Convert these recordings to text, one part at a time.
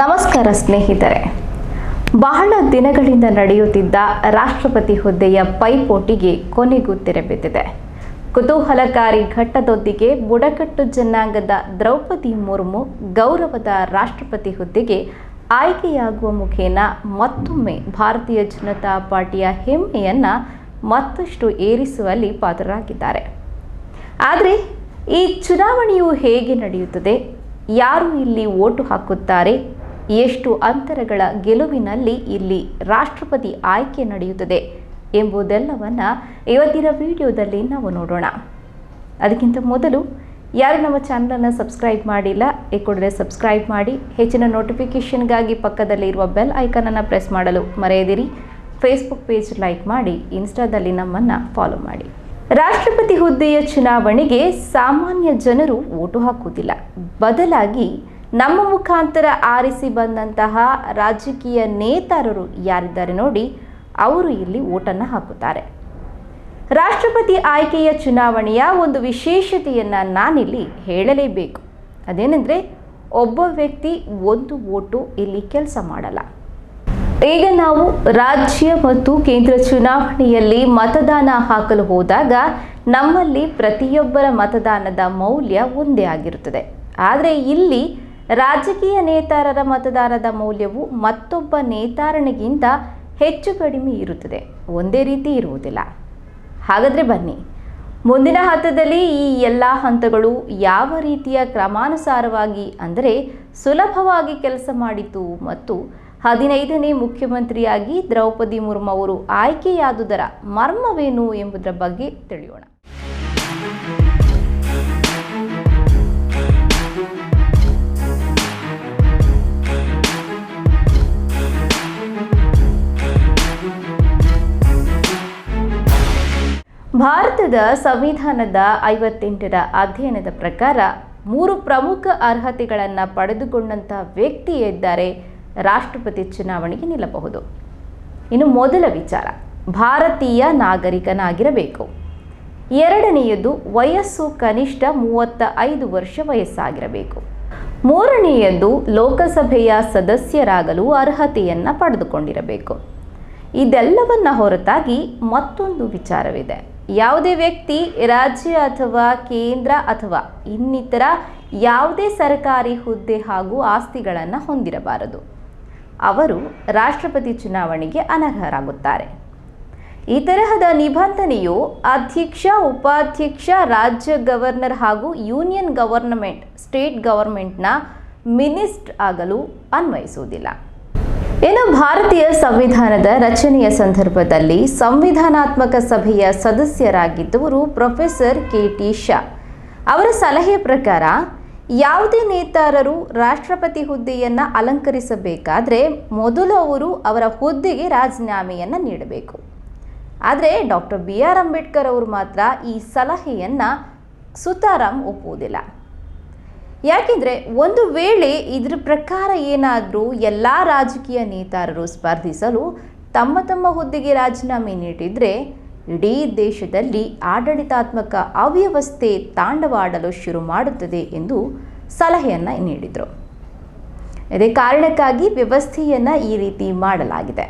ನಮಸ್ಕಾರ ಸ್ನೇಹಿತರೆ. ಬಹಳ ದಿನಗಳಿಂದ ನಡೆಯುತ್ತಿದ್ದ ರಾಷ್ಟ್ರಪತಿ ಹುದ್ದೆಯ ಪೈಪೋಟಿಗೆ ಕೊನೆಗೂ ತೆರೆಬಿದ್ದಿದೆ. ಕುತೂಹಲಕಾರಿ ಘಟ್ಟದೊಂದಿಗೆ ಬುಡಕಟ್ಟು ಜನಾಂಗದ ದ್ರೌಪದಿ ಮುರ್ಮು ಗೌರವದ ರಾಷ್ಟ್ರಪತಿ ಹುದ್ದೆಗೆ ಆಯ್ಕೆಯಾಗುವ ಮುಖೇನ ಮತ್ತೊಮ್ಮೆ ಭಾರತೀಯ ಜನತಾ ಪಾರ್ಟಿಯ ಹೆಮ್ಮೆಯನ್ನು ಮತ್ತಷ್ಟು ಏರಿಸುವಲ್ಲಿ ಪಾತ್ರರಾಗಿದ್ದಾರೆ. ಆದರೆ ಈ ಚುನಾವಣೆಯು ಹೇಗೆ ನಡೆಯುತ್ತದೆ, ಯಾರು ಇಲ್ಲಿ ಓಟು ಹಾಕುತ್ತಾರೆ, ಎಷ್ಟು ಅಂತರಗಳ ಗೆಲುವಿನಲ್ಲಿ ಇಲ್ಲಿ ರಾಷ್ಟ್ರಪತಿ ಆಯ್ಕೆ ನಡೆಯುತ್ತದೆ ಎಂಬುದೆಲ್ಲವನ್ನು ಇವತ್ತಿನ ವಿಡಿಯೋದಲ್ಲಿ ನಾವು ನೋಡೋಣ. ಅದಕ್ಕಿಂತ ಮೊದಲು ಯಾರು ನಮ್ಮ ಚಾನಲನ್ನು ಸಬ್ಸ್ಕ್ರೈಬ್ ಮಾಡಿಲ್ಲ, ಈ ಕೂಡಲೇ ಸಬ್ಸ್ಕ್ರೈಬ್ ಮಾಡಿ. ಹೆಚ್ಚಿನ ನೋಟಿಫಿಕೇಷನ್ಗಾಗಿ ಪಕ್ಕದಲ್ಲಿ ಇರುವ ಬೆಲ್ ಐಕನನ್ನು ಪ್ರೆಸ್ ಮಾಡಲು ಮರೆಯದಿರಿ. ಫೇಸ್ಬುಕ್ ಪೇಜ್ ಲೈಕ್ ಮಾಡಿ, ಇನ್ಸ್ಟಾದಲ್ಲಿ ನಮ್ಮನ್ನು ಫಾಲೋ ಮಾಡಿ. ರಾಷ್ಟ್ರಪತಿ ಹುದ್ದೆಯ ಚುನಾವಣೆಗೆ ಸಾಮಾನ್ಯ ಜನರು ಓಟು ಹಾಕುವುದಿಲ್ಲ. ಬದಲಾಗಿ ನಮ್ಮ ಮುಖಾಂತರ ಆರಿಸಿ ಬಂದಂತಹ ರಾಜಕೀಯ ನೇತಾರರು ಯಾರಿದ್ದಾರೆ ನೋಡಿ, ಅವರು ಇಲ್ಲಿ ಓಟನ್ನು ಹಾಕುತ್ತಾರೆ. ರಾಷ್ಟ್ರಪತಿ ಆಯ್ಕೆಯ ಚುನಾವಣೆಯ ಒಂದು ವಿಶೇಷತೆಯನ್ನು ನಾನಿಲ್ಲಿ ಹೇಳಲೇಬೇಕು. ಅದೇನೆಂದರೆ, ಒಬ್ಬ ವ್ಯಕ್ತಿ ಒಂದು ಓಟು ಇಲ್ಲಿ ಕೆಲಸ ಮಾಡಲ್ಲ. ಈಗ ನಾವು ರಾಜ್ಯ ಮತ್ತು ಕೇಂದ್ರ ಚುನಾವಣೆಯಲ್ಲಿ ಮತದಾನ ಹಾಕಲು ಹೋದಾಗ ನಮ್ಮಲ್ಲಿ ಪ್ರತಿಯೊಬ್ಬರ ಮತದಾನದ ಮೌಲ್ಯ ಒಂದೇ ಆಗಿರುತ್ತದೆ. ಆದರೆ ಇಲ್ಲಿ ರಾಜಕೀಯ ನೇತಾರರ ಮತದಾನದ ಮೌಲ್ಯವು ಮತ್ತೊಬ್ಬ ನೇತಾರನಿಗಿಂತ ಹೆಚ್ಚು ಕಡಿಮೆ ಇರುತ್ತದೆ, ಒಂದೇ ರೀತಿ ಇರುವುದಿಲ್ಲ. ಹಾಗಾದರೆ ಬನ್ನಿ, ಮುಂದಿನ ಹಂತದಲ್ಲಿ ಈ ಎಲ್ಲ ಹಂತಗಳು ಯಾವ ರೀತಿಯ ಕ್ರಮಾನುಸಾರವಾಗಿ ಅಂದರೆ ಸುಲಭವಾಗಿ ಕೆಲಸ ಮಾಡಿತು ಮತ್ತು 15ನೇ ಮುಖ್ಯಮಂತ್ರಿಯಾಗಿ ದ್ರೌಪದಿ ಮುರ್ಮು ಅವರು ಆಯ್ಕೆಯಾದುದರ ಮರ್ಮವೇನು ಎಂಬುದರ ಬಗ್ಗೆ ತಿಳಿಯೋಣ. ಭಾರತದ ಸಂವಿಧಾನದ 58ರ ಅಧ್ಯಯನದ ಪ್ರಕಾರ 3 ಪ್ರಮುಖ ಅರ್ಹತೆಗಳನ್ನು ಪಡೆದುಕೊಂಡಂತಹ ವ್ಯಕ್ತಿ ಇದ್ದಾರೆ ರಾಷ್ಟ್ರಪತಿ ಚುನಾವಣೆಗೆ ನಿಲ್ಲಬಹುದು. ಇನ್ನು ಮೊದಲ ವಿಚಾರ, ಭಾರತೀಯ ನಾಗರಿಕನಾಗಿರಬೇಕು. ಎರಡನೆಯದು, ವಯಸ್ಸು ಕನಿಷ್ಠ 35 ವರ್ಷ ವಯಸ್ಸಾಗಿರಬೇಕು. ಮೂರನೆಯದು, ಲೋಕಸಭೆಯ ಸದಸ್ಯರಾಗಲು ಅರ್ಹತೆಯನ್ನು ಪಡೆದುಕೊಂಡಿರಬೇಕು. ಇದೆಲ್ಲವನ್ನ ಹೊರತಾಗಿ ಮತ್ತೊಂದು ವಿಚಾರವಿದೆ. ಯಾವುದೇ ವ್ಯಕ್ತಿ ರಾಜ್ಯ ಅಥವಾ ಕೇಂದ್ರ ಅಥವಾ ಇನ್ನಿತರ ಯಾವುದೇ ಸರ್ಕಾರಿ ಹುದ್ದೆ ಹಾಗೂ ಆಸ್ತಿಗಳನ್ನು ಹೊಂದಿರಬಾರದು. ಅವರು ರಾಷ್ಟ್ರಪತಿ ಚುನಾವಣೆಗೆ ಅನರ್ಹರಾಗುತ್ತಾರೆ. ಈ ತರಹದ ನಿಬಂಧನೆಯು ಅಧ್ಯಕ್ಷ, ಉಪಾಧ್ಯಕ್ಷ, ರಾಜ್ಯ ಗವರ್ನರ್ ಹಾಗೂ ಯೂನಿಯನ್ ಗವರ್ನಮೆಂಟ್, ಸ್ಟೇಟ್ ಗವರ್ಮೆಂಟ್ನ ಮಿನಿಸ್ಟರ್ ಆಗಲು ಅನ್ವಯಿಸುವುದಿಲ್ಲ. ಇನ್ನು ಭಾರತೀಯ ಸಂವಿಧಾನದ ರಚನೆಯ ಸಂದರ್ಭದಲ್ಲಿ ಸಂವಿಧಾನಾತ್ಮಕ ಸಭೆಯ ಸದಸ್ಯರಾಗಿದ್ದವರು ಪ್ರೊಫೆಸರ್ ಕೆ.ಟಿ. ಶಾ ಅವರ ಸಲಹೆಯ ಪ್ರಕಾರ ಯಾವುದೇ ನೇತಾರರು ರಾಷ್ಟ್ರಪತಿ ಹುದ್ದೆಯನ್ನು ಅಲಂಕರಿಸಬೇಕಾದ್ರೆ ಮೊದಲು ಅವರು ಅವರ ಹುದ್ದೆಗೆ ರಾಜೀನಾಮೆಯನ್ನು ನೀಡಬೇಕು. ಆದರೆ ಡಾಕ್ಟರ್ ಬಿ.ಆರ್. ಅಂಬೇಡ್ಕರ್ ಅವರು ಮಾತ್ರ ಈ ಸಲಹೆಯನ್ನು ಸುತಾರಾಮ್ ಒಪ್ಪುವುದಿಲ್ಲ. ಯಾಕೆಂದರೆ ಒಂದು ವೇಳೆ ಇದರ ಪ್ರಕಾರ ಏನಾದರೂ ಎಲ್ಲ ರಾಜಕೀಯ ನೇತಾರರು ಸ್ಪರ್ಧಿಸಲು ತಮ್ಮ ತಮ್ಮ ಹುದ್ದೆಗೆ ರಾಜೀನಾಮೆ ನೀಡಿದರೆ ಇಡೀ ದೇಶದಲ್ಲಿ ಆಡಳಿತಾತ್ಮಕ ಅವ್ಯವಸ್ಥೆ ತಾಂಡವಾಡಲು ಶುರು ಮಾಡುತ್ತದೆ ಎಂದು ಸಲಹೆಯನ್ನು ನೀಡಿದರು. ಇದೇ ಕಾರಣಕ್ಕಾಗಿ ವ್ಯವಸ್ಥೆಯನ್ನು ಈ ರೀತಿ ಮಾಡಲಾಗಿದೆ.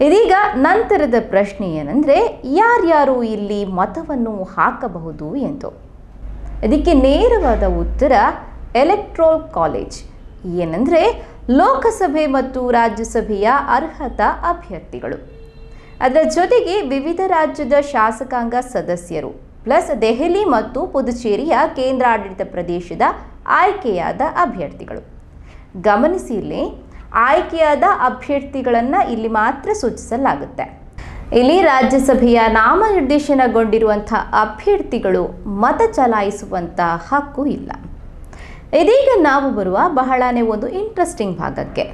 ಇದೀಗ ನಂತರದ ಪ್ರಶ್ನೆ ಏನೆಂದರೆ, ಯಾರ್ಯಾರು ಇಲ್ಲಿ ಮತವನ್ನು ಹಾಕಬಹುದು ಎಂದು. ಇದಕ್ಕೆ ನೇರವಾದ ಉತ್ತರ ಎಲೆಕ್ಟ್ರೋಲ್ ಕಾಲೇಜ್. ಏನೆಂದರೆ ಲೋಕಸಭೆ ಮತ್ತು ರಾಜ್ಯಸಭೆಯ ಅರ್ಹತಾ ಅಭ್ಯರ್ಥಿಗಳು, ಅದರ ಜೊತೆಗೆ ವಿವಿಧ ರಾಜ್ಯದ ಶಾಸಕಾಂಗ ಸದಸ್ಯರು ಪ್ಲಸ್ ದೆಹಲಿ ಮತ್ತು ಪುದುಚೇರಿಯ ಕೇಂದ್ರಾಡಳಿತ ಪ್ರದೇಶದ ಆಯ್ಕೆಯಾದ ಅಭ್ಯರ್ಥಿಗಳು. ಗಮನಿಸಿ, ಇಲ್ಲಿ ಆಯ್ಕೆಯಾದ ಅಭ್ಯರ್ಥಿಗಳನ್ನು ಇಲ್ಲಿ ಮಾತ್ರ ಸೂಚಿಸಲಾಗುತ್ತೆ. ಇಲ್ಲಿ ರಾಜ್ಯಸಭೆಯ ನಾಮನಿರ್ದೇಶನಗೊಂಡಿರುವಂಥ ಅಭ್ಯರ್ಥಿಗಳು ಮತ ಚಲಾಯಿಸುವಂಥ ಹಕ್ಕು ಇಲ್ಲ. ಇದೀಗ ನಾವು ಬರುವ ಬಹಳನೇ ಒಂದು ಇಂಟ್ರೆಸ್ಟಿಂಗ್ ಭಾಗಕ್ಕೆ.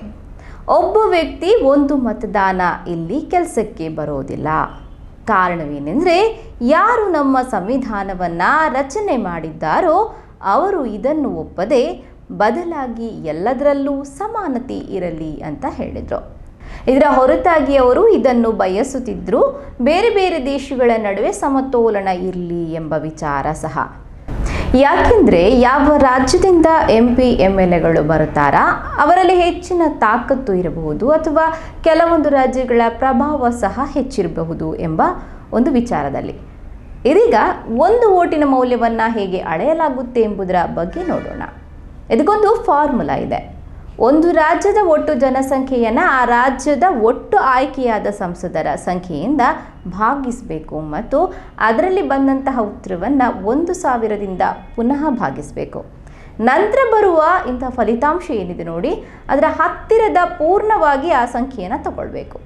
ಒಬ್ಬ ವ್ಯಕ್ತಿ ಒಂದು ಮತದಾನ ಇಲ್ಲಿ ಕೆಲಸಕ್ಕೆ ಬರೋದಿಲ್ಲ. ಕಾರಣವೇನೆಂದರೆ, ಯಾರು ನಮ್ಮ ಸಂವಿಧಾನವನ್ನು ರಚನೆ ಮಾಡಿದ್ದಾರೋ ಅವರು ಇದನ್ನು ಒಪ್ಪದೆ ಬದಲಾಗಿ ಎಲ್ಲದರಲ್ಲೂ ಸಮಾನತೆ ಇರಲಿ ಅಂತ ಹೇಳಿದರು. ಇದರ ಹೊರತಾಗಿ ಅವರು ಇದನ್ನು ಬಯಸುತ್ತಿದ್ದರು, ಬೇರೆ ಬೇರೆ ದೇಶಗಳ ನಡುವೆ ಸಮತೋಲನ ಇರಲಿ ಎಂಬ ವಿಚಾರ ಸಹ. ಯಾಕೆಂದರೆ ಯಾವ ರಾಜ್ಯದಿಂದ MP MLAಗಳು ಬರುತ್ತಾರಾ ಅವರಲ್ಲಿ ಹೆಚ್ಚಿನ ತಾಕತ್ತು ಇರಬಹುದು ಅಥವಾ ಕೆಲವೊಂದು ರಾಜ್ಯಗಳ ಪ್ರಭಾವ ಸಹ ಹೆಚ್ಚಿರಬಹುದು ಎಂಬ ಒಂದು ವಿಚಾರದಲ್ಲಿ. ಇದೀಗ ಒಂದು ಓಟಿನ ಮೌಲ್ಯವನ್ನು ಹೇಗೆ ಅಳೆಯಲಾಗುತ್ತೆ ಎಂಬುದರ ಬಗ್ಗೆ ನೋಡೋಣ. ಇದಕ್ಕೊಂದು ಫಾರ್ಮುಲಾ ಇದೆ. ಒಂದು ರಾಜ್ಯದ ಒಟ್ಟು ಜನಸಂಖ್ಯೆಯನ್ನು ಆ ರಾಜ್ಯದ ಒಟ್ಟು ಆಯ್ಕೆಯಾದ ಸಂಸದರ ಸಂಖ್ಯೆಯಿಂದ ಭಾಗಿಸಬೇಕು ಮತ್ತು ಅದರಲ್ಲಿ ಬಂದಂತಹ ಉತ್ತರವನ್ನು 1000ರಿಂದ ಪುನಃ ಭಾಗಿಸಬೇಕು. ನಂತರ ಬರುವ ಇಂಥ ಫಲಿತಾಂಶ ಏನಿದೆ ನೋಡಿ, ಅದರ ಹತ್ತಿರದ ಪೂರ್ಣವಾಗಿ ಆ ಸಂಖ್ಯೆಯನ್ನು ತಗೊಳ್ಬೇಕು.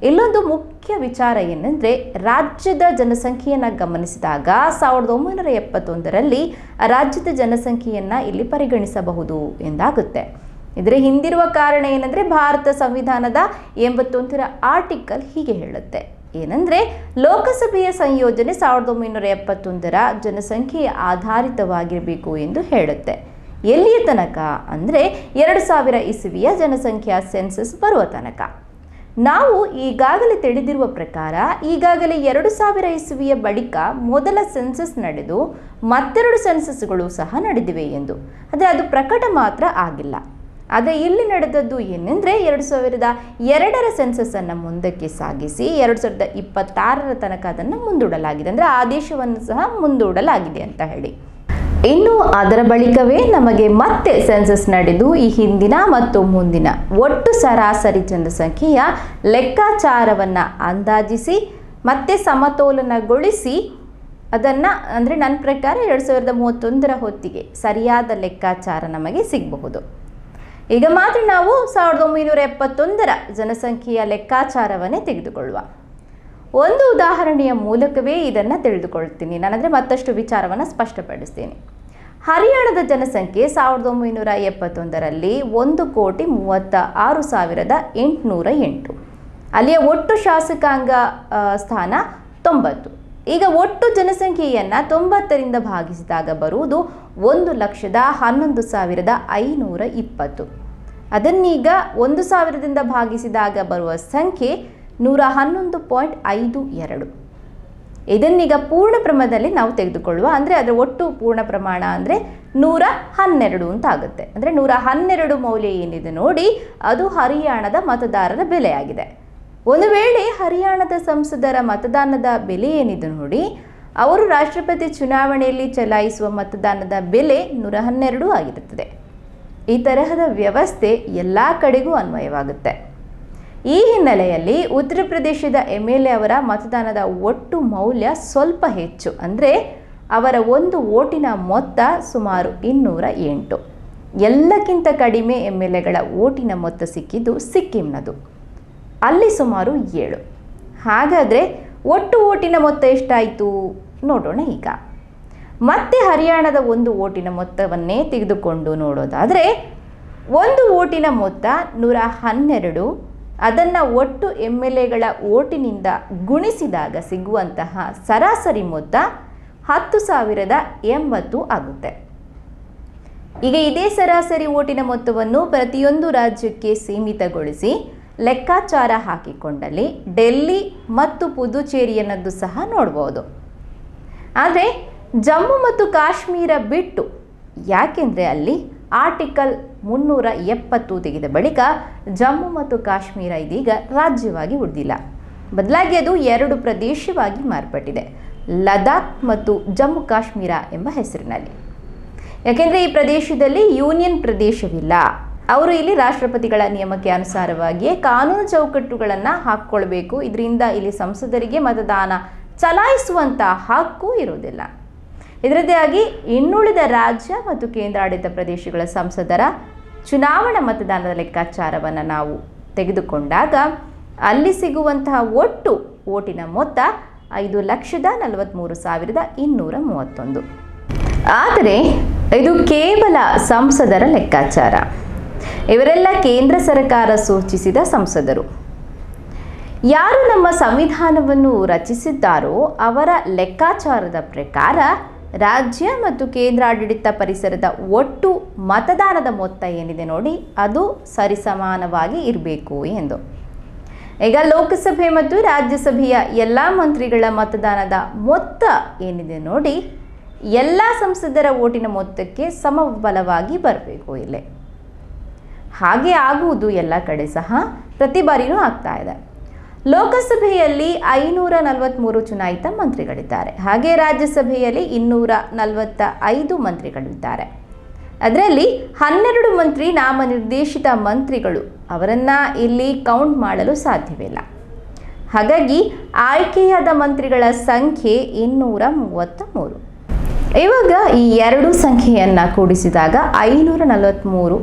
ಇಲ್ಲೊಂದು ಮುಖ್ಯ ವಿಚಾರ ಏನೆಂದರೆ, ರಾಜ್ಯದ ಜನಸಂಖ್ಯೆಯನ್ನು ಗಮನಿಸಿದಾಗ 1971ರಲ್ಲಿ ರಾಜ್ಯದ ಜನಸಂಖ್ಯೆಯನ್ನು ಇಲ್ಲಿ ಪರಿಗಣಿಸಬಹುದು ಎಂದಾಗುತ್ತೆ. ಇದರ ಹಿಂದಿರುವ ಕಾರಣ ಏನಂದರೆ, ಭಾರತ ಸಂವಿಧಾನದ 81ರ ಆರ್ಟಿಕಲ್ ಹೀಗೆ ಹೇಳುತ್ತೆ. ಏನಂದರೆ, ಲೋಕಸಭೆಯ ಸಂಯೋಜನೆ 1971ರ ಜನಸಂಖ್ಯೆಯ ಆಧಾರಿತವಾಗಿರಬೇಕು ಎಂದು ಹೇಳುತ್ತೆ. ಎಲ್ಲಿಯ ತನಕ ಅಂದರೆ 2000 ಇಸವಿಯ ಜನಸಂಖ್ಯಾ ಸೆನ್ಸಸ್ ಬರುವ ತನಕ. ನಾವು ಈಗಾಗಲೇ ತಿಳಿದಿರುವ ಪ್ರಕಾರ ಈಗಾಗಲೇ 2000 ಇಸವಿಯ ಬಳಿಕ ಮೊದಲ ಸೆನ್ಸಸ್ ನಡೆದು ಮತ್ತೆರಡು ಸೆನ್ಸಸ್ಗಳು ಸಹ ನಡೆದಿವೆ ಎಂದು. ಆದರೆ ಅದು ಪ್ರಕಟ ಮಾತ್ರ ಆಗಿಲ್ಲ. ಆದರೆ ಇಲ್ಲಿ ನಡೆದದ್ದು ಏನೆಂದರೆ, 2002ರ ಸೆನ್ಸಸ್ಸನ್ನು ಮುಂದಕ್ಕೆ ಸಾಗಿಸಿ 2026ರ ತನಕ ಅದನ್ನು ಮುಂದೂಡಲಾಗಿದೆ. ಅಂದರೆ ಆದೇಶವನ್ನು ಸಹ ಮುಂದೂಡಲಾಗಿದೆ ಅಂತ ಹೇಳಿ. ಇನ್ನು ಅದರ ಬಳಿಕವೇ ನಮಗೆ ಮತ್ತೆ ಸೆನ್ಸಸ್ ನಡೆದು ಈ ಹಿಂದಿನ ಮತ್ತು ಮುಂದಿನ ಒಟ್ಟು ಸರಾಸರಿ ಜನಸಂಖ್ಯೆಯ ಲೆಕ್ಕಾಚಾರವನ್ನು ಅಂದಾಜಿಸಿ ಮತ್ತೆ ಸಮತೋಲನಗೊಳಿಸಿ ಅದನ್ನು, ಅಂದರೆ ನನ್ನ ಪ್ರಕಾರ 2031ರ ಹೊತ್ತಿಗೆ ಸರಿಯಾದ ಲೆಕ್ಕಾಚಾರ ನಮಗೆ ಸಿಗಬಹುದು. ಈಗ ಮಾತ್ರ ನಾವು 1971ರ ಜನಸಂಖ್ಯೆಯ ಲೆಕ್ಕಾಚಾರವನ್ನೇ ತೆಗೆದುಕೊಳ್ಳುವ. ಒಂದು ಉದಾಹರಣೆಯ ಮೂಲಕವೇ ಇದನ್ನು ತಿಳಿದುಕೊಳ್ತೀನಿ. ನಾನಂದರೆ ಮತ್ತಷ್ಟು ವಿಚಾರವನ್ನು ಸ್ಪಷ್ಟಪಡಿಸ್ತೀನಿ. ಹರಿಯಾಣದ ಜನಸಂಖ್ಯೆ 1971ರಲ್ಲಿ 1,36,808. ಅಲ್ಲಿಯ ಒಟ್ಟು ಶಾಸಕಾಂಗ ಸ್ಥಾನ 90. ಈಗ ಒಟ್ಟು ಜನಸಂಖ್ಯೆಯನ್ನು 90ರಿಂದ ಭಾಗಿಸಿದಾಗ ಬರುವುದು 1,11,520. ಅದನ್ನೀಗ 1000ದಿಂದ ಭಾಗಿಸಿದಾಗ ಬರುವ ಸಂಖ್ಯೆ 111.52. ಇದನ್ನೀಗ ಪೂರ್ಣ ಪ್ರಮಾಣದಲ್ಲಿ ನಾವು ತೆಗೆದುಕೊಳ್ಳುವ, ಅಂದರೆ ಅದರ ಒಟ್ಟು ಪೂರ್ಣ ಪ್ರಮಾಣ ಅಂದರೆ 112 ಅಂತ ಆಗುತ್ತೆ. ಅಂದರೆ 112 ಮೌಲ್ಯ ಏನಿದೆ ನೋಡಿ, ಅದು ಹರಿಯಾಣದ ಮತದಾರರ ಬೆಲೆಯಾಗಿದೆ. ಒಂದು ವೇಳೆ ಹರಿಯಾಣದ ಸಂಸದರ ಮತದಾನದ ಬೆಲೆ ಏನಿದೆ ನೋಡಿ, ಅವರು ರಾಷ್ಟ್ರಪತಿ ಚುನಾವಣೆಯಲ್ಲಿ ಚಲಾಯಿಸುವ ಮತದಾನದ ಬೆಲೆ 112 ಆಗಿರುತ್ತದೆ. ಈ ತರಹದ ವ್ಯವಸ್ಥೆ ಎಲ್ಲ ಕಡೆಗೂ ಅನ್ವಯವಾಗುತ್ತೆ. ಈ ಹಿನ್ನೆಲೆಯಲ್ಲಿ ಉತ್ತರ ಪ್ರದೇಶದ MLA ಅವರ ಮತದಾನದ ಒಟ್ಟು ಮೌಲ್ಯ ಸ್ವಲ್ಪ ಹೆಚ್ಚು. ಅಂದರೆ ಅವರ ಒಂದು ಓಟಿನ ಮೊತ್ತ ಸುಮಾರು 208. ಎಲ್ಲಕ್ಕಿಂತ ಕಡಿಮೆ MLAಗಳ ಓಟಿನ ಮೊತ್ತ ಸಿಕ್ಕಿದ್ದು ಸಿಕ್ಕಿಂನದು, ಅಲ್ಲಿ ಸುಮಾರು 7. ಹಾಗಾದರೆ ಒಟ್ಟು ಓಟಿನ ಮೊತ್ತ ಎಷ್ಟಾಯಿತು ನೋಡೋಣ. ಈಗ ಮತ್ತೆ ಹರಿಯಾಣದ ಒಂದು ಓಟಿನ ಮೊತ್ತವನ್ನೇ ತೆಗೆದುಕೊಂಡು ನೋಡೋದಾದರೆ, ಒಂದು ಓಟಿನ ಮೊತ್ತ 112. ಅದನ್ನು ಒಟ್ಟು MLAಗಳ ಓಟಿನಿಂದ ಗುಣಿಸಿದಾಗ ಸಿಗುವಂತಹ ಸರಾಸರಿ ಮೊತ್ತ 10,080 ಆಗುತ್ತೆ. ಈಗ ಇದೇ ಸರಾಸರಿ ಓಟಿನ ಮೊತ್ತವನ್ನು ಪ್ರತಿಯೊಂದು ರಾಜ್ಯಕ್ಕೆ ಸೀಮಿತಗೊಳಿಸಿ ಲೆಕ್ಕಾಚಾರ ಹಾಕಿಕೊಂಡಲ್ಲಿ ಡೆಲ್ಲಿ ಮತ್ತು ಪುದುಚೇರಿಯನ್ನದ್ದು ಸಹ ನೋಡ್ಬೋದು. ಆದರೆ ಜಮ್ಮು ಮತ್ತು ಕಾಶ್ಮೀರ ಬಿಟ್ಟು, ಯಾಕೆಂದರೆ ಅಲ್ಲಿ ಆರ್ಟಿಕಲ್ 370 ತೆಗೆದ ಬಳಿಕ ಜಮ್ಮು ಮತ್ತು ಕಾಶ್ಮೀರ ಇದೀಗ ರಾಜ್ಯವಾಗಿ ಉಳಿದಿಲ್ಲ. ಬದಲಾಗಿ ಅದು 2 ಪ್ರದೇಶವಾಗಿ ಮಾರ್ಪಟ್ಟಿದೆ, ಲದಾಖ್ ಮತ್ತು ಜಮ್ಮು ಕಾಶ್ಮೀರ ಎಂಬ ಹೆಸರಿನಲ್ಲಿ. ಯಾಕೆಂದರೆ ಈ ಪ್ರದೇಶದಲ್ಲಿ ಯೂನಿಯನ್ ಪ್ರದೇಶವಿಲ್ಲ. ಅವರು ಇಲ್ಲಿ ರಾಷ್ಟ್ರಪತಿಗಳ ನಿಯಮಕ್ಕೆ ಅನುಸಾರವಾಗಿಯೇ ಕಾನೂನು ಚೌಕಟ್ಟುಗಳನ್ನು ಹಾಕ್ಕೊಳ್ಬೇಕು. ಇದರಿಂದ ಇಲ್ಲಿ ಸಂಸದರಿಗೆ ಮತದಾನ ಚಲಾಯಿಸುವಂಥ ಹಕ್ಕು ಇರುವುದಿಲ್ಲ. ಇದರದ್ದೇ ಆಗಿ ಇನ್ನುಳಿದ ರಾಜ್ಯ ಮತ್ತು ಕೇಂದ್ರಾಡಳಿತ ಪ್ರದೇಶಗಳ ಸಂಸದರ ಚುನಾವಣಾ ಮತದಾನದ ಲೆಕ್ಕಾಚಾರವನ್ನು ನಾವು ತೆಗೆದುಕೊಂಡಾಗ ಅಲ್ಲಿ ಸಿಗುವಂತಹ ಒಟ್ಟು ಓಟಿನ ಮೊತ್ತ 5,43,231. ಆದರೆ ಇದು ಕೇವಲ ಸಂಸದರ ಲೆಕ್ಕಾಚಾರ. ಇವರೆಲ್ಲ ಕೇಂದ್ರ ಸರ್ಕಾರ ಸೂಚಿಸಿದ ಸಂಸದರು. ಯಾರು ನಮ್ಮ ಸಂವಿಧಾನವನ್ನು ರಚಿಸಿದ್ದಾರೋ ಅವರ ಲೆಕ್ಕಾಚಾರದ ಪ್ರಕಾರ ರಾಜ್ಯ ಮತ್ತು ಕೇಂದ್ರಾಡಳಿತ ಪರಿಸರದ ಒಟ್ಟು ಮತದಾನದ ಮೊತ್ತ ಏನಿದೆ ನೋಡಿ, ಅದು ಸರಿಸಮಾನವಾಗಿ ಇರಬೇಕು ಎಂದು. ಈಗ ಲೋಕಸಭೆ ಮತ್ತು ರಾಜ್ಯಸಭೆಯ ಎಲ್ಲ ಮಂತ್ರಿಗಳ ಮತದಾನದ ಮೊತ್ತ ಏನಿದೆ ನೋಡಿ, ಎಲ್ಲ ಸಂಸದರ ಓಟಿನ ಮೊತ್ತಕ್ಕೆ ಸಮಬಲವಾಗಿ ಬರಬೇಕು ಇಲ್ಲಿ. ಹಾಗೆ ಆಗುವುದು ಎಲ್ಲ ಕಡೆ ಸಹ, ಪ್ರತಿ ಬಾರಿನೂ ಆಗ್ತಾ ಇದೆ. ಲೋಕಸಭೆಯಲ್ಲಿ 543 ಚುನಾಯಿತ ಮಂತ್ರಿಗಳಿದ್ದಾರೆ. ಹಾಗೆ ರಾಜ್ಯಸಭೆಯಲ್ಲಿ 245 ಮಂತ್ರಿಗಳಿದ್ದಾರೆ. ಅದರಲ್ಲಿ 12 ಮಂತ್ರಿ ನಾಮನಿರ್ದೇಶಿತ ಮಂತ್ರಿಗಳು, ಅವರನ್ನು ಇಲ್ಲಿ ಕೌಂಟ್ ಮಾಡಲು ಸಾಧ್ಯವಿಲ್ಲ. ಹಾಗಾಗಿ ಆಯ್ಕೆಯಾದ ಮಂತ್ರಿಗಳ ಸಂಖ್ಯೆ 233. ಇವಾಗ ಈ ಎರಡು ಸಂಖ್ಯೆಯನ್ನು ಕೂಡಿಸಿದಾಗ 543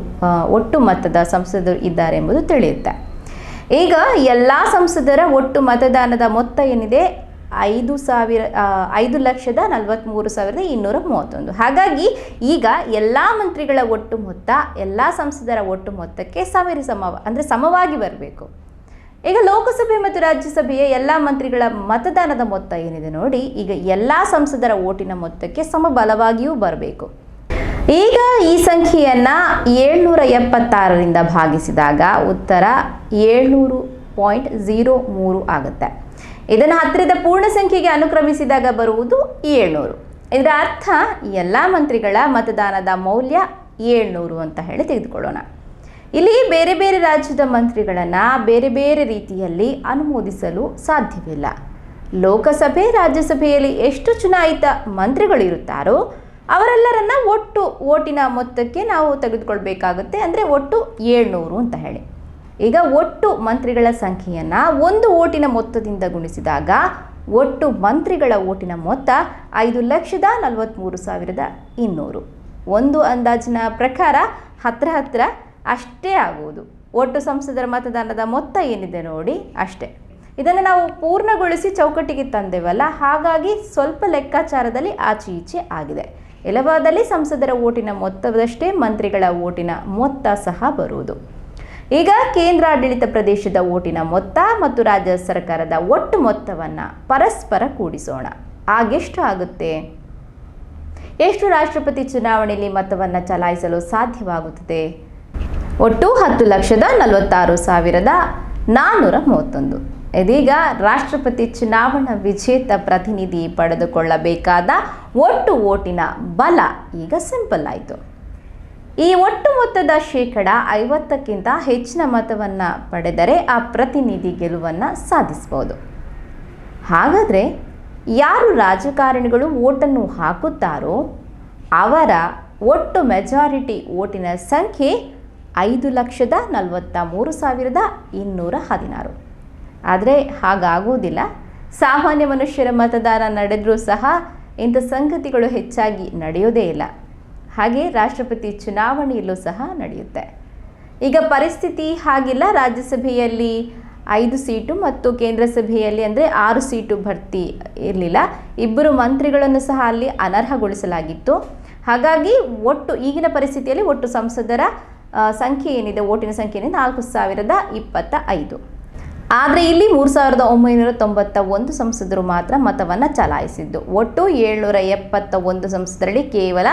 ಒಟ್ಟು ಮತದ ಸಂಸದರು ಇದ್ದಾರೆ ಎಂಬುದು ತಿಳಿಯುತ್ತೆ. ಈಗ ಎಲ್ಲ ಸಂಸದರ ಒಟ್ಟು ಮತದಾನದ ಮೊತ್ತ ಏನಿದೆ 5,43,231. ಹಾಗಾಗಿ ಈಗ ಎಲ್ಲ ಮಂತ್ರಿಗಳ ಒಟ್ಟು ಮೊತ್ತ ಎಲ್ಲ ಸಂಸದರ ಒಟ್ಟು ಮೊತ್ತಕ್ಕೆ ಸಮವಾಗಿ ಬರಬೇಕು. ಈಗ ಲೋಕಸಭೆ ಮತ್ತು ರಾಜ್ಯಸಭೆಯ ಎಲ್ಲ ಮಂತ್ರಿಗಳ ಮತದಾನದ ಮೊತ್ತ ಏನಿದೆ ನೋಡಿ, ಈಗ ಎಲ್ಲ ಸಂಸದರ ಓಟಿನ ಮೊತ್ತಕ್ಕೆ ಸಮಬಲವಾಗಿಯೂ ಬರಬೇಕು. ಈಗ ಈ ಸಂಖ್ಯೆಯನ್ನು 776ರಿಂದ ಭಾಗಿಸಿದಾಗ ಉತ್ತರ 700.03 ಆಗುತ್ತೆ. ಇದನ್ನು ಹತ್ತಿರದ ಪೂರ್ಣ ಸಂಖ್ಯೆಗೆ ಅನುಕ್ರಮಿಸಿದಾಗ ಬರುವುದು 700. ಇದರ ಅರ್ಥ ಎಲ್ಲ ಮಂತ್ರಿಗಳ ಮತದಾನದ ಮೌಲ್ಯ 700 ಅಂತ ಹೇಳಿ ತೆಗೆದುಕೊಳ್ಳೋಣ. ಇಲ್ಲಿ ಬೇರೆ ಬೇರೆ ರಾಜ್ಯದ ಮಂತ್ರಿಗಳನ್ನು ಬೇರೆ ಬೇರೆ ರೀತಿಯಲ್ಲಿ ಅನುಮೋದಿಸಲು ಸಾಧ್ಯವಿಲ್ಲ. ಲೋಕಸಭೆ ರಾಜ್ಯಸಭೆಯಲ್ಲಿ ಎಷ್ಟು ಚುನಾಯಿತ ಮಂತ್ರಿಗಳಿರುತ್ತಾರೋ ಅವರೆಲ್ಲರನ್ನ ಒಟ್ಟು ಓಟಿನ ಮೊತ್ತಕ್ಕೆ ನಾವು ತೆಗೆದುಕೊಳ್ಬೇಕಾಗುತ್ತೆ. ಅಂದರೆ ಒಟ್ಟು 700 ಅಂತ ಹೇಳಿ. ಈಗ ಒಟ್ಟು ಮಂತ್ರಿಗಳ ಸಂಖ್ಯೆಯನ್ನು ಒಂದು ಓಟಿನ ಮೊತ್ತದಿಂದ ಗುಣಿಸಿದಾಗ ಒಟ್ಟು ಮಂತ್ರಿಗಳ ಓಟಿನ ಮೊತ್ತ 5,43,200. ಒಂದು ಅಂದಾಜಿನ ಪ್ರಕಾರ ಹತ್ರ ಅಷ್ಟೇ ಆಗುವುದು. ಒಟ್ಟು ಸಂಸದರ ಮತದಾನದ ಮೊತ್ತ ಏನಿದೆ ನೋಡಿ ಅಷ್ಟೇ. ಇದನ್ನು ನಾವು ಪೂರ್ಣಗೊಳಿಸಿ ಚೌಕಟ್ಟಿಗೆ ತಂದೆವಲ್ಲ, ಹಾಗಾಗಿ ಸ್ವಲ್ಪ ಲೆಕ್ಕಾಚಾರದಲ್ಲಿ ಆಚೆ ಈಚೆ ಆಗಿದೆ. ಎಲವಾದಲ್ಲಿ ಸಂಸದರ ಓಟಿನ ಮೊತ್ತದಷ್ಟೇ ಮಂತ್ರಿಗಳ ಓಟಿನ ಮೊತ್ತ ಸಹ ಬರುವುದು. ಈಗ ಕೇಂದ್ರಾಡಳಿತ ಪ್ರದೇಶದ ಓಟಿನ ಮೊತ್ತ ಮತ್ತು ರಾಜ್ಯ ಸರ್ಕಾರದ ಒಟ್ಟು ಮೊತ್ತವನ್ನು ಪರಸ್ಪರ ಕೂಡಿಸೋಣ. ಆಗೆಷ್ಟು ಆಗುತ್ತೆ? ಎಷ್ಟು ರಾಷ್ಟ್ರಪತಿ ಚುನಾವಣೆಯಲ್ಲಿ ಮತವನ್ನು ಚಲಾಯಿಸಲು ಸಾಧ್ಯವಾಗುತ್ತದೆ? ಒಟ್ಟು 10,46,431. ಇದೀಗ ರಾಷ್ಟ್ರಪತಿ ಚುನಾವಣಾ ವಿಜೇತ ಪ್ರತಿನಿಧಿ ಪಡೆದುಕೊಳ್ಳಬೇಕಾದ ಒಟ್ಟು ಓಟಿನ ಬಲ ಈಗ ಸಿಂಪಲ್ ಆಯಿತು. ಈ ಒಟ್ಟು ಮೊತ್ತದ 50%ಕ್ಕಿಂತ ಹೆಚ್ಚಿನ ಮತವನ್ನು ಪಡೆದರೆ ಆ ಪ್ರತಿನಿಧಿ ಗೆಲುವನ್ನು ಸಾಧಿಸಬಹುದು. ಹಾಗಾದರೆ ಯಾರು ರಾಜಕಾರಣಿಗಳು ಓಟನ್ನು ಹಾಕುತ್ತಾರೋ ಅವರ ಒಟ್ಟು ಮೆಜಾರಿಟಿ ಓಟಿನ ಸಂಖ್ಯೆ 5,43,216. ಆದರೆ ಹಾಗಾಗುವುದಿಲ್ಲ. ಸಾಮಾನ್ಯ ಮನುಷ್ಯರ ಮತದಾನ ನಡೆದರೂ ಸಹ ಇಂಥ ಸಂಗತಿಗಳು ಹೆಚ್ಚಾಗಿ ನಡೆಯೋದೇ ಇಲ್ಲ. ಹಾಗೆ ರಾಷ್ಟ್ರಪತಿ ಚುನಾವಣೆಯಲ್ಲೂ ಸಹ ನಡೆಯುತ್ತೆ. ಈಗ ಪರಿಸ್ಥಿತಿ ಹಾಗಿಲ್ಲ. ರಾಜ್ಯಸಭೆಯಲ್ಲಿ 5 ಸೀಟು ಮತ್ತು ಕೇಂದ್ರ ಸಭೆಯಲ್ಲಿ ಅಂದರೆ 6 ಸೀಟು ಭರ್ತಿ ಇರಲಿಲ್ಲ. 2 ಮಂತ್ರಿಗಳನ್ನು ಸಹ ಅಲ್ಲಿ ಅನರ್ಹಗೊಳಿಸಲಾಗಿತ್ತು. ಹಾಗಾಗಿ ಒಟ್ಟು ಈಗಿನ ಪರಿಸ್ಥಿತಿಯಲ್ಲಿ ಒಟ್ಟು ಸಂಸದರ ಸಂಖ್ಯೆ ಏನಿದೆ, ಓಟಿನ ಸಂಖ್ಯೆ ಏನಿದೆ 4,025. ಆದರೆ ಇಲ್ಲಿ 3,991 ಸಂಸದರು ಮಾತ್ರ ಮತವನ್ನು ಚಲಾಯಿಸಿದ್ದು. ಒಟ್ಟು 771 ಸಂಸದರಲ್ಲಿ ಕೇವಲ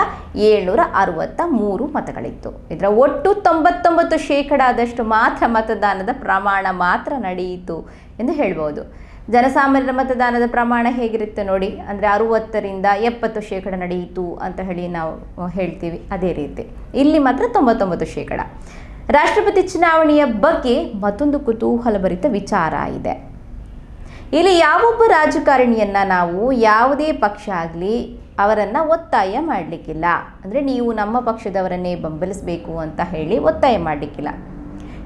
763 ಮತಗಳಿತ್ತು. ಇದರ ಒಟ್ಟು 99% ಮಾತ್ರ ಮತದಾನದ ಪ್ರಮಾಣ ಮಾತ್ರ ನಡೆಯಿತು ಎಂದು ಹೇಳ್ಬೋದು. ಜನಸಾಮಾನ್ಯರ ಮತದಾನದ ಪ್ರಮಾಣ ಹೇಗಿರುತ್ತೆ ನೋಡಿ, ಅಂದರೆ 60ರಿಂದ 70% ನಡೆಯಿತು ಅಂತ ಹೇಳಿ ನಾವು ಹೇಳ್ತೀವಿ. ಅದೇ ರೀತಿ ಇಲ್ಲಿ ಮಾತ್ರ 99%. ರಾಷ್ಟ್ರಪತಿ ಚುನಾವಣೆಯ ಬಗ್ಗೆ ಮತ್ತೊಂದು ಕುತೂಹಲಭರಿತ ವಿಚಾರ ಇದೆ. ಇಲ್ಲಿ ಯಾವೊಬ್ಬ ರಾಜಕಾರಣಿಯನ್ನು ನಾವು ಯಾವುದೇ ಪಕ್ಷ ಆಗಲಿ ಅವರನ್ನು ಒತ್ತಾಯ ಮಾಡಲಿಕ್ಕಿಲ್ಲ. ಅಂದರೆ ನೀವು ನಮ್ಮ ಪಕ್ಷದವರನ್ನೇ ಬೆಂಬಲಿಸಬೇಕು ಅಂತ ಹೇಳಿ ಒತ್ತಾಯ ಮಾಡಲಿಕ್ಕಿಲ್ಲ.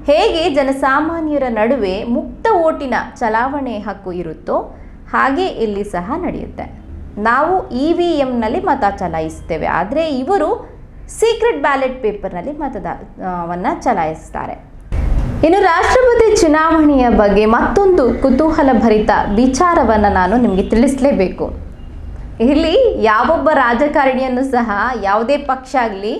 ಹೇಗೆ ಜನಸಾಮಾನ್ಯರ ನಡುವೆ ಮುಕ್ತ ಓಟಿನ ಚಲಾವಣೆ ಹಕ್ಕು ಇರುತ್ತೋ ಹಾಗೆ ಇಲ್ಲಿ ಸಹ ನಡೆಯುತ್ತೆ. ನಾವು EVMನಲ್ಲಿ ಮತ ಚಲಾಯಿಸ್ತೇವೆ, ಆದರೆ ಇವರು ಸೀಕ್ರೆಟ್ ಬ್ಯಾಲೆಟ್ ಪೇಪರ್ನಲ್ಲಿ ಮತವನ್ನು ಚಲಾಯಿಸ್ತಾರೆ. ಇನ್ನು ರಾಷ್ಟ್ರಪತಿ ಚುನಾವಣೆಯ ಬಗ್ಗೆ ಮತ್ತೊಂದು ಕುತೂಹಲಭರಿತ ವಿಚಾರವನ್ನು ನಾನು ನಿಮಗೆ ತಿಳಿಸಲೇಬೇಕು. ಇಲ್ಲಿ ಯಾವೊಬ್ಬ ರಾಜಕಾರಣಿಯನ್ನು ಸಹ ಯಾವುದೇ ಪಕ್ಷ ಆಗಲಿ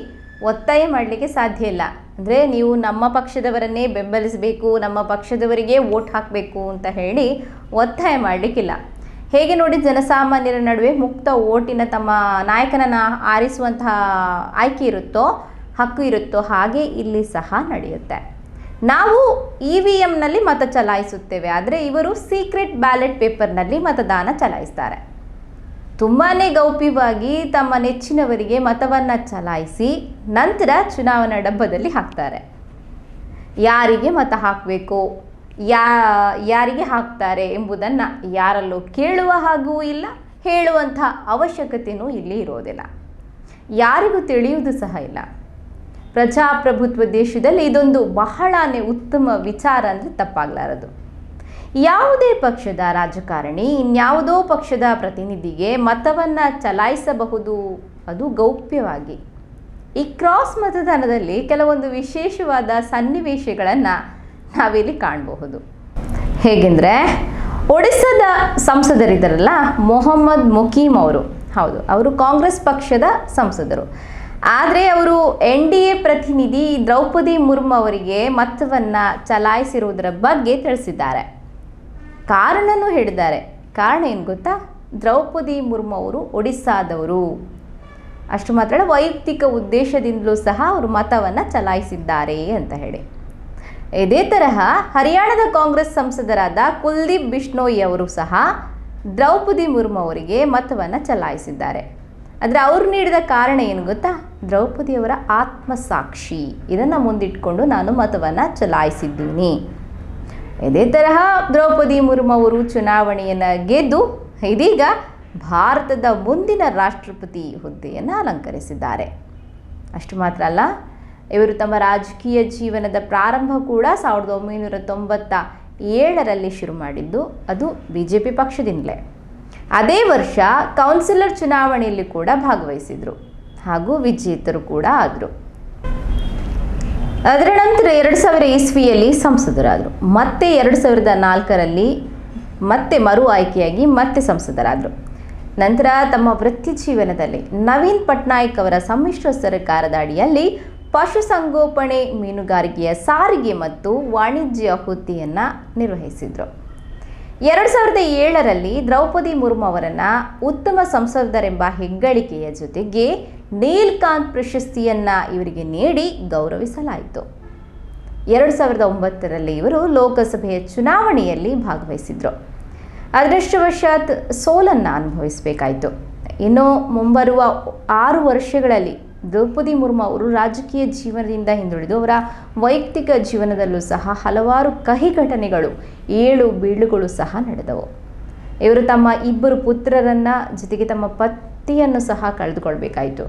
ಒತ್ತಾಯ ಮಾಡಲಿಕ್ಕೆ ಸಾಧ್ಯ ಇಲ್ಲ. ಅಂದರೆ ನೀವು ನಮ್ಮ ಪಕ್ಷದವರನ್ನೇ ಬೆಂಬಲಿಸಬೇಕು, ನಮ್ಮ ಪಕ್ಷದವರಿಗೆ ವೋಟ್ ಹಾಕಬೇಕು ಅಂತ ಹೇಳಿ ಒತ್ತಾಯ ಮಾಡಲಿಕ್ಕಿಲ್ಲ. ಹೇಗೆ ನೋಡಿ ಜನಸಾಮಾನ್ಯರ ನಡುವೆ ಮುಕ್ತ ಓಟಿನ ತಮ್ಮ ನಾಯಕನನ್ನು ಆರಿಸುವಂತಹ ಆಯ್ಕೆ ಇರುತ್ತೋ, ಹಕ್ಕು ಇರುತ್ತೋ, ಹಾಗೆ ಇಲ್ಲಿ ಸಹ ನಡೆಯುತ್ತೆ. ನಾವು EVMನಲ್ಲಿ ಮತ ಚಲಾಯಿಸುತ್ತೇವೆ, ಆದರೆ ಇವರು ಸೀಕ್ರೆಟ್ ಬ್ಯಾಲೆಟ್ ಪೇಪರ್ನಲ್ಲಿ ಮತದಾನ ಚಲಾಯಿಸ್ತಾರೆ. ತುಂಬಾ ಗೌಪ್ಯವಾಗಿ ತಮ್ಮ ನೆಚ್ಚಿನವರಿಗೆ ಮತವನ್ನು ಚಲಾಯಿಸಿ ನಂತರ ಚುನಾವಣಾ ಡಬ್ಬದಲ್ಲಿ ಹಾಕ್ತಾರೆ. ಯಾರಿಗೆ ಮತ ಹಾಕಬೇಕು, ಯಾರಿಗೆ ಹಾಕ್ತಾರೆ ಎಂಬುದನ್ನು ಯಾರಲ್ಲೂ ಕೇಳುವ ಹಾಗೂ ಇಲ್ಲ, ಹೇಳುವಂಥ ಅವಶ್ಯಕತೆಯೂ ಇಲ್ಲಿ ಇರೋದಿಲ್ಲ. ಯಾರಿಗೂ ತಿಳಿಯುವುದು ಸಹ ಇಲ್ಲ. ಪ್ರಜಾಪ್ರಭುತ್ವ ದೇಶದಲ್ಲಿ ಇದೊಂದು ಬಹಳನೇ ಉತ್ತಮ ವಿಚಾರ ಅಂದರೆ ತಪ್ಪಾಗಲಾರದು. ಯಾವುದೇ ಪಕ್ಷದ ರಾಜಕಾರಣಿ ಇನ್ಯಾವುದೋ ಪಕ್ಷದ ಪ್ರತಿನಿಧಿಗೆ ಮತವನ್ನು ಚಲಾಯಿಸಬಹುದು, ಅದು ಗೌಪ್ಯವಾಗಿ. ಈ ಕ್ರಾಸ್ ಮತದಾನದಲ್ಲಿ ಕೆಲವೊಂದು ವಿಶೇಷವಾದ ಸನ್ನಿವೇಶಗಳನ್ನು ನಾವಿಲ್ಲಿ ಕಾಣಬಹುದು. ಹೇಗೆಂದರೆ, ಒಡಿಸ್ಸಾದ ಸಂಸದರಿದ್ದಾರಲ್ಲ, ಮೊಹಮ್ಮದ್ ಮುಕೀಮ್ ಅವರು, ಹೌದು, ಅವರು ಕಾಂಗ್ರೆಸ್ ಪಕ್ಷದ ಸಂಸದರು. ಆದರೆ ಅವರು NDA ಪ್ರತಿನಿಧಿ ದ್ರೌಪದಿ ಮುರ್ಮು ಅವರಿಗೆ ಮತವನ್ನು ಚಲಾಯಿಸಿರುವುದರ ಬಗ್ಗೆ ತಿಳಿಸಿದ್ದಾರೆ. ಕಾರಣನೂ ಹೇಳಿದ್ದಾರೆ. ಕಾರಣ ಏನು ಗೊತ್ತಾ? ದ್ರೌಪದಿ ಮುರ್ಮು ಅವರು ಒಡಿಸ್ಸಾದವರು. ಅಷ್ಟು ಮಾತ್ರ ವೈಯಕ್ತಿಕ ಉದ್ದೇಶದಿಂದಲೂ ಸಹ ಅವರು ಮತವನ್ನು ಚಲಾಯಿಸಿದ್ದಾರೆ ಅಂತ ಹೇಳಿ. ಇದೇ ತರಹ ಹರಿಯಾಣದ ಕಾಂಗ್ರೆಸ್ ಸಂಸದರಾದ ಕುಲ್ದೀಪ್ ಬಿಷ್ಣೋಯ್ ಅವರು ಸಹ ದ್ರೌಪದಿ ಮುರ್ಮು ಅವರಿಗೆ ಮತವನ್ನು ಚಲಾಯಿಸಿದ್ದಾರೆ. ಆದರೆ ಅವರು ನೀಡಿದ ಕಾರಣ ಏನು ಗೊತ್ತಾ? ದ್ರೌಪದಿಯವರ ಆತ್ಮಸಾಕ್ಷಿ, ಇದನ್ನು ಮುಂದಿಟ್ಕೊಂಡು ನಾನು ಮತವನ್ನು ಚಲಾಯಿಸಿದ್ದೀನಿ. ಇದೇ ತರಹ ದ್ರೌಪದಿ ಮುರ್ಮು ಅವರು ಚುನಾವಣೆಯನ್ನು ಗೆದ್ದು ಇದೀಗ ಭಾರತದ ಮುಂದಿನ ರಾಷ್ಟ್ರಪತಿ ಹುದ್ದೆಯನ್ನು ಅಲಂಕರಿಸಿದ್ದಾರೆ. ಅಷ್ಟು ಮಾತ್ರ ಅಲ್ಲ, ಇವರು ತಮ್ಮ ರಾಜಕೀಯ ಜೀವನದ ಪ್ರಾರಂಭ ಕೂಡ 1997ರಲ್ಲಿ ಶುರು ಮಾಡಿದ್ದು, ಅದು BJP ಪಕ್ಷದಿಂದಲೇ. ಅದೇ ವರ್ಷ ಕೌನ್ಸಿಲರ್ ಚುನಾವಣೆಯಲ್ಲಿ ಕೂಡ ಭಾಗವಹಿಸಿದರು ಹಾಗೂ ವಿಜೇತರು ಕೂಡ ಆದರು. ಅದರ ನಂತರ 2000 ಇಸ್ವಿಯಲ್ಲಿ ಸಂಸದರಾದರು. ಮತ್ತೆ 2004ರಲ್ಲಿ ಮತ್ತೆ ಮರು ಆಯ್ಕೆಯಾಗಿ ಮತ್ತೆ ಸಂಸದರಾದರು. ನಂತರ ತಮ್ಮ ವೃತ್ತಿ ಜೀವನದಲ್ಲಿ ನವೀನ್ ಪಟ್ನಾಯಕ್ ಅವರ ಸಮ್ಮಿಶ್ರ ಸರ್ಕಾರದ ಅಡಿಯಲ್ಲಿ ಪಶುಸಂಗೋಪನೆ, ಮೀನುಗಾರಿಕೆಯ, ಸಾರಿಗೆ ಮತ್ತು ವಾಣಿಜ್ಯ ಹುದ್ದೆಯನ್ನು ನಿರ್ವಹಿಸಿದರು. 2007ರಲ್ಲಿ ದ್ರೌಪದಿ ಮುರ್ಮು ಅವರನ್ನು ಉತ್ತಮ ಸಂಸದರೆಂಬ ಹೆಗ್ಗಳಿಕೆಯ ಜೊತೆಗೆ ನೀಲ್ಕಾಂತ್ ಪ್ರಶಸ್ತಿಯನ್ನು ಇವರಿಗೆ ನೀಡಿ ಗೌರವಿಸಲಾಯಿತು. 2009ರಲ್ಲಿ ಇವರು ಲೋಕಸಭೆಯ ಚುನಾವಣೆಯಲ್ಲಿ ಭಾಗವಹಿಸಿದರು. ಅದೃಷ್ಟವಶಾತ್ ಸೋಲನ್ನು ಅನುಭವಿಸಬೇಕಾಯಿತು. ಇನ್ನು ಮುಂಬರುವ 6 ವರ್ಷಗಳಲ್ಲಿ ದ್ರೌಪದಿ ಮುರ್ಮು ಅವರು ರಾಜಕೀಯ ಜೀವನದಿಂದ ಹಿಂದುಳಿದು ಅವರ ವೈಯಕ್ತಿಕ ಜೀವನದಲ್ಲೂ ಸಹ ಹಲವಾರು ಕಹಿ ಘಟನೆಗಳು, ಏಳು ಬೀಳುಗಳು ಸಹ ನಡೆದವು. ಇವರು ತಮ್ಮ 2 ಪುತ್ರರನ್ನು ಜೊತೆಗೆ ತಮ್ಮ ಪತಿಯನ್ನು ಸಹ ಕಳೆದುಕೊಳ್ಬೇಕಾಯಿತು.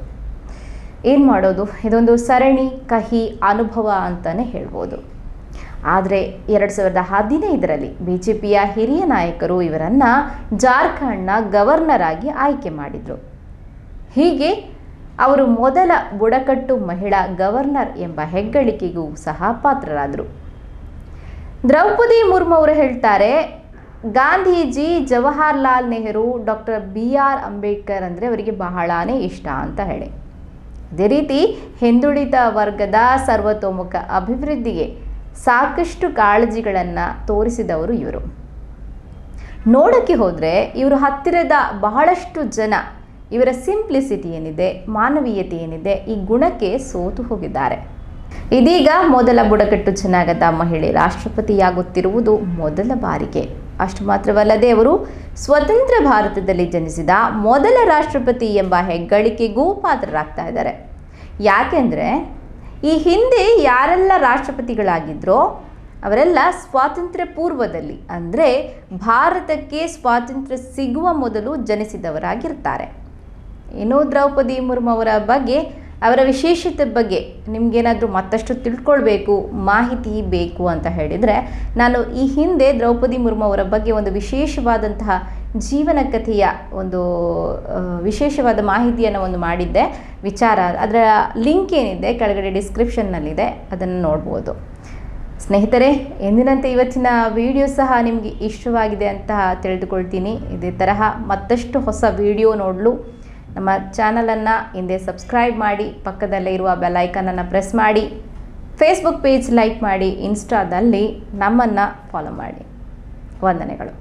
ಏನು ಮಾಡೋದು? ಇದೊಂದು ಸರಣಿ ಕಹಿ ಅನುಭವ ಅಂತಲೇ ಹೇಳ್ಬೋದು. ಆದರೆ 2015ರಲ್ಲಿ BJPಯ ಹಿರಿಯ ನಾಯಕರು ಇವರನ್ನು ಜಾರ್ಖಂಡ್ನ ಗವರ್ನರ್ ಆಗಿ ಆಯ್ಕೆ ಮಾಡಿದರು. ಹೀಗೆ ಅವರು ಮೊದಲ ಬುಡಕಟ್ಟು ಮಹಿಳಾ ಗವರ್ನರ್ ಎಂಬ ಹೆಗ್ಗಳಿಕೆಗೂ ಸಹ ಪಾತ್ರರಾದರು. ದ್ರೌಪದಿ ಮುರ್ಮು ಅವರು ಹೇಳ್ತಾರೆ, ಗಾಂಧೀಜಿ, ಜವಾಹರ್ಲಾಲ್ ನೆಹರು, ಡಾಕ್ಟರ್ BR ಅಂಬೇಡ್ಕರ್ ಅಂದರೆ ಅವರಿಗೆ ಬಹಳನೇ ಇಷ್ಟ ಅಂತ ಹೇಳಿ. ಅದೇ ರೀತಿ ಹಿಂದುಳಿದ ವರ್ಗದ ಸರ್ವತೋಮುಖ ಅಭಿವೃದ್ಧಿಗೆ ಸಾಕಷ್ಟು ಕಾಳಜಿಗಳನ್ನು ತೋರಿಸಿದವರು ಇವರು. ನೋಡೋಕ್ಕೆ ಹೋದರೆ ಇವರು ಹತ್ತಿರದ ಬಹಳಷ್ಟು ಜನ ಇವರ ಸಿಂಪ್ಲಿಸಿಟಿ ಏನಿದೆ, ಮಾನವೀಯತೆ ಏನಿದೆ, ಈ ಗುಣಕ್ಕೆ ಸೋತು ಹೋಗಿದ್ದಾರೆ. ಇದೀಗ ಮೊದಲ ಬುಡಕಟ್ಟು ಜನಾಂಗದ ಮಹಿಳೆ ರಾಷ್ಟ್ರಪತಿಯಾಗುತ್ತಿರುವುದು ಮೊದಲ ಬಾರಿಗೆ. ಅಷ್ಟು ಮಾತ್ರವಲ್ಲದೆ ಅವರು ಸ್ವತಂತ್ರ ಭಾರತದಲ್ಲಿ ಜನಿಸಿದ ಮೊದಲ ರಾಷ್ಟ್ರಪತಿ ಎಂಬ ಹೆಗ್ಗಳಿಕೆಗೂ ಪಾತ್ರರಾಗ್ತಾ ಇದ್ದಾರೆ. ಯಾಕೆಂದರೆ ಈ ಹಿಂದೆ ಯಾರೆಲ್ಲ ರಾಷ್ಟ್ರಪತಿಗಳಾಗಿದ್ರೋ ಅವರೆಲ್ಲ ಸ್ವಾತಂತ್ರ್ಯ ಪೂರ್ವದಲ್ಲಿ, ಅಂದರೆ ಭಾರತಕ್ಕೆ ಸ್ವಾತಂತ್ರ್ಯ ಸಿಗುವ ಮೊದಲು ಜನಿಸಿದವರಾಗಿರ್ತಾರೆ. ಇನ್ನು ದ್ರೌಪದಿ ಮುರ್ಮು ಅವರ ಬಗ್ಗೆ, ಅವರ ವಿಶೇಷತೆ ಬಗ್ಗೆ ನಿಮಗೇನಾದರೂ ಮತ್ತಷ್ಟು ತಿಳ್ಕೊಳ್ಬೇಕು, ಮಾಹಿತಿ ಬೇಕು ಅಂತ ಹೇಳಿದರೆ, ನಾನು ಈ ಹಿಂದೆ ದ್ರೌಪದಿ ಮುರ್ಮು ಅವರ ಬಗ್ಗೆ ಒಂದು ವಿಶೇಷವಾದಂತಹ ಜೀವನ ಕಥೆಯ ಒಂದು ವಿಶೇಷವಾದ ಮಾಹಿತಿಯನ್ನು ಮಾಡಿದ್ದೆ ವಿಚಾರ. ಅದರ ಲಿಂಕ್ ಏನಿದೆ ಕೆಳಗಡೆ ಡಿಸ್ಕ್ರಿಪ್ಷನ್ನಲ್ಲಿದೆ, ಅದನ್ನು ನೋಡ್ಬೋದು. ಸ್ನೇಹಿತರೆ, ಎಂದಿನಂತೆ ಇವತ್ತಿನ ವಿಡಿಯೋ ಸಹ ನಿಮಗೆ ಇಷ್ಟವಾಗಿದೆ ಅಂತ ತಿಳಿದುಕೊಳ್ತೀನಿ. ಇದೇ ತರಹ ಮತ್ತಷ್ಟು ಹೊಸ ವಿಡಿಯೋ ನೋಡಲು ನಮ್ಮ ಚಾನಲನ್ನು ಹಿಂದೆ ಸಬ್ಸ್ಕ್ರೈಬ್ ಮಾಡಿ, ಪಕ್ಕದಲ್ಲೇ ಇರುವ ಬೆಲ್ ಐಕನನ್ನು ಪ್ರೆಸ್ ಮಾಡಿ, ಫೇಸ್ಬುಕ್ ಪೇಜ್ ಲೈಕ್ ಮಾಡಿ, ಇನ್ಸ್ಟಾದಲ್ಲಿ ನಮ್ಮನ್ನು ಫಾಲೋ ಮಾಡಿ. ವಂದನೆಗಳು.